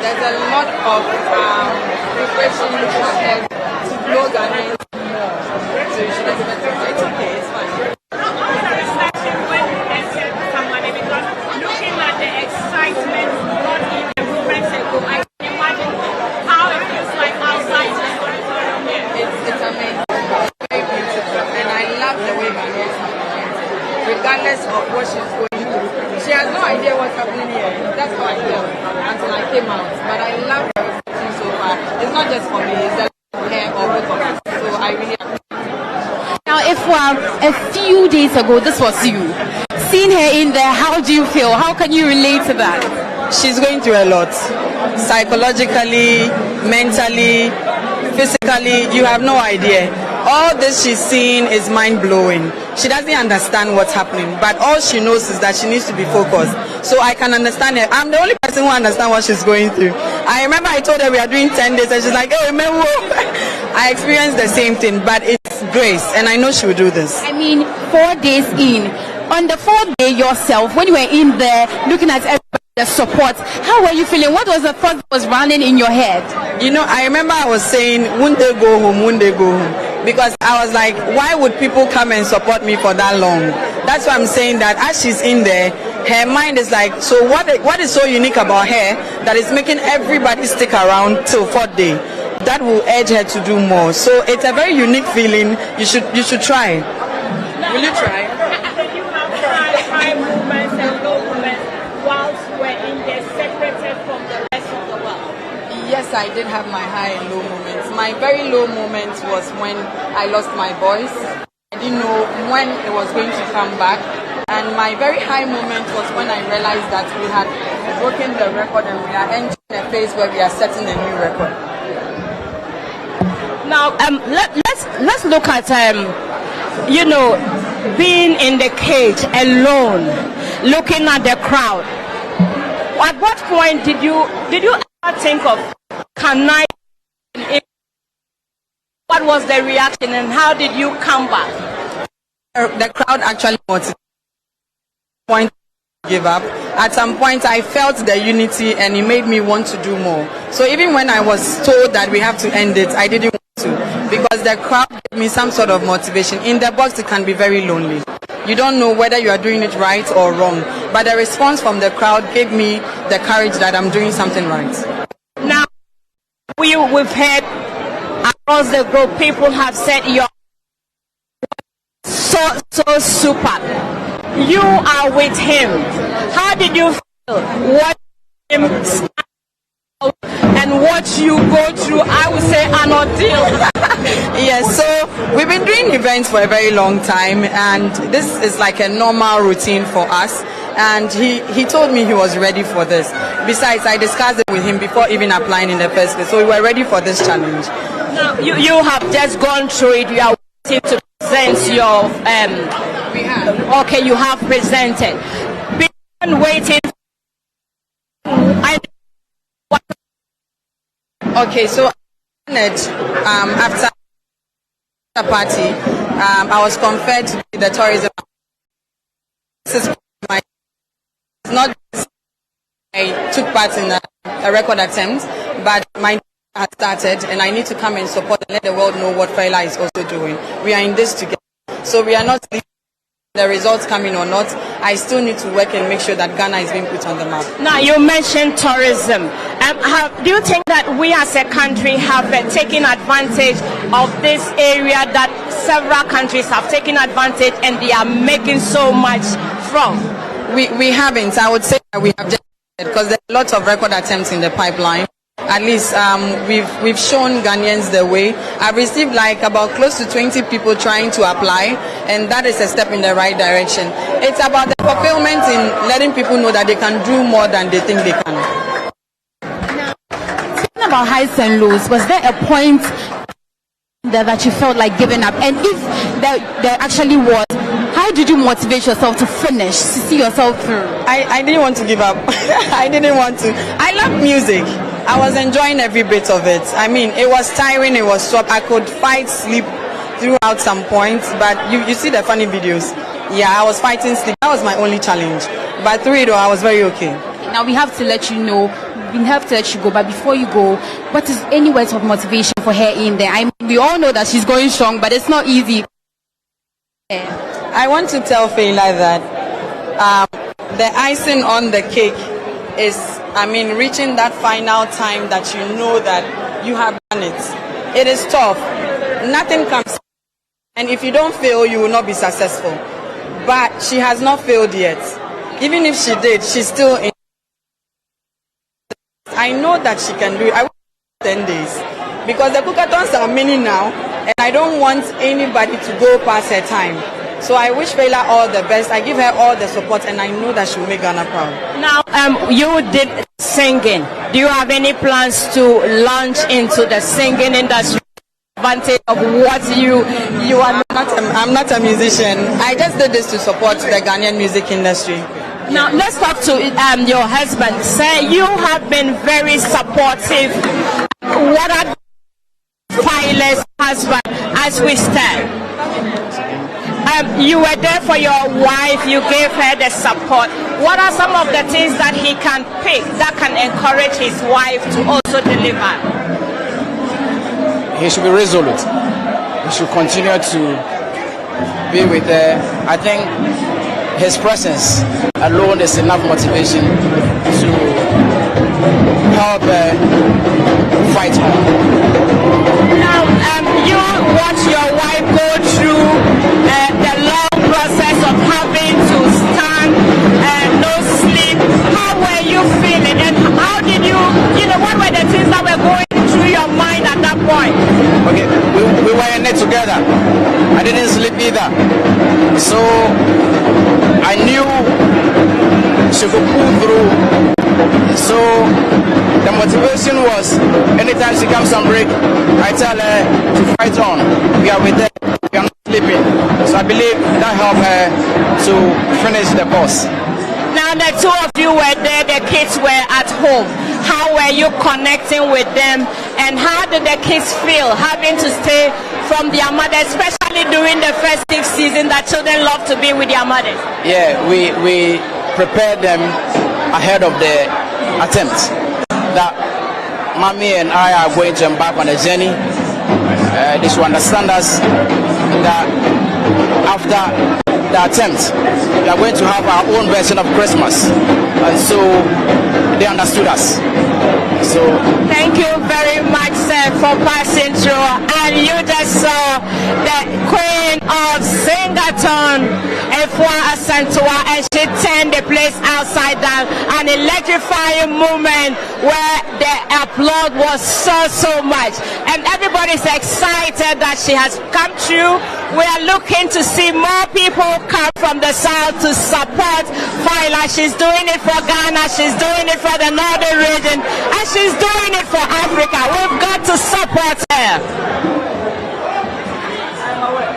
there's a lot of preparation ahead to blow Ghanaians more. So you should expect it. It's okay, it's fine. Because looking at the excitement not even moments ago, I can imagine how it feels like outside the auditorium here. It's amazing. It's very beautiful. And I love the way Ghanaians are united. Regardless of what she's going through. She has no idea what's happening here. That's how I felt until I came out. But I love the reception so far. It's not just for me, it's a hair or both of us. So I really appreciate it. Now, if a few days ago this was you, seeing her in there, how do you feel? How can you relate to that? She's going through a lot. Psychologically, mentally, physically, you have no idea. All this she's seeing is mind-blowing. She doesn't understand what's happening, but all she knows is that she needs to be focused. So I can understand her. I'm the only person who understands what she's going through. I remember I told her we are doing 10 days and she's like, hey, Mewo. I experienced the same thing, but it's grace and I know she will do this. I mean, 4 days in. On the 4th day yourself, when you were in there looking at everybody, the support, how were you feeling? What was the thought that was running in your head? You know, I remember I was saying, won't they go home, won't they go home? Because I was like, why would people come and support me for that long? That's why I'm saying that as she's in there, her mind is like, so what is so unique about her that is making everybody stick around till 4th day? That will urge her to do more. So it's a very unique feeling. You should try. Will you try? Did you have high moments and low moments whilst we're in there separated from the rest of the world? Yes, I did have my high and low moments. My very low moment was when I lost my voice. I didn't know when it was going to come back. And my very high moment was when I realized that we had broken the record and we are entering a phase where we are setting a new record. Now, let's look at being in the cage alone, looking at the crowd. At what point did you ever think of, can I? What was the reaction and how did you come back? The crowd actually motivated me to give up. At some point I felt the unity and it made me want to do more. So even when I was told that we have to end it, I didn't want to, because the crowd gave me some sort of motivation. In the box it can be very lonely. You don't know whether you are doing it right or wrong. But the response from the crowd gave me the courage that I'm doing something right. Now, we've heard across the globe, people have said you're so super. You are with him. How did you feel? What him and what you go through? I would say an ordeal. Yes, so we've been doing events for a very long time, and this is like a normal routine for us. And he told me he was ready for this. Besides, I discussed it with him before even applying in the first place, so we were ready for this challenge. Now, you have just gone through it. You are waiting to present your. We have. Okay, you have presented. Been waiting. Okay, so after the party, I was conferred to be the tourism. This is not I took part in a record attempt, but my has started, and I need to come and support and let the world know what Faila is also doing. We are in this together, so we are not leaving the results coming or not. I still need to work and make sure that Ghana is being put on the map. Now, you mentioned tourism. Do you think that we as a country have taken advantage of this area that several countries have taken advantage and they are making so much from? We haven't. I would say that we have just, because there are lots of record attempts in the pipeline. At least we've shown Ghanaians the way. I've received like about close to 20 people trying to apply, and that is a step in the right direction. It's about the fulfillment in letting people know that they can do more than they think they can. Now, speaking about highs and lows, was there a point that you felt like giving up? And if there actually was, how did you motivate yourself to finish, to see yourself through? I didn't want to give up. I didn't want to. I love music. I was enjoying every bit of it. I mean, it was tiring, it was tough. I could fight sleep throughout some points, but you see the funny videos. Yeah, I was fighting sleep. That was my only challenge. But through it all, I was very okay. Now we have to let you know been helped to let you go, but before you go, what is any words of motivation for her in there? I mean, we all know that she's going strong, but it's not easy. I want to tell Faila that the icing on the cake is, reaching that final time that you know that you have done it. It is tough. Nothing comes. And if you don't fail, you will not be successful. But she has not failed yet. Even if she did, she's still in. I know that she can do it. I will 10 days. Because the Cook-a-thons are many now, and I don't want anybody to go past her time. So I wish Faila all the best. I give her all the support, and I know that she'll make Ghana proud. Now, you did singing. Do you have any plans to launch into the singing industry? Advantage of what you are not. I'm not a musician. I just did this to support the Ghanaian music industry. Now let's talk to your husband. Sir, you have been very supportive. What are Faila's husband as we stand? You were there for your wife. You gave her the support. What are some of the things that he can pick that can encourage his wife to also deliver? He should be resolute. He should continue to be with her. I think his presence alone is enough motivation to help her fight on. Now, you watch your wife go through the long process of having to stand and no sleep. How were you feeling, and how did what were the things that were going through your mind at that point? Okay, we were in it together. I didn't sleep either. So I knew she could pull through. So the motivation was anytime she comes on break, I tell her to fight on. We are with her. We are not sleeping. So I believe that helped her to finish the course. Now the two of you were there, the kids were at home. How were you connecting with them, and how did the kids feel having to stay from their mother, especially during the festive season that children love to be with their mothers? Yeah, we prepared them ahead of the attempt that Mommy and I are going to embark on a journey. They should understand us that after the attempt, we are going to have our own version of Christmas, and so they understood us. So thank you very much, sir, for passing through. And you just saw the queen of Sing-a-thon, Afua Asantewaa, and she turned the place outside down. An electrifying moment where the applaud was so much, and everybody's excited that she has come through. We are looking to see more people come from the south to support Faila. She's doing it for Ghana, she's doing it for the northern region, and she's doing it for Africa. We've got to support her.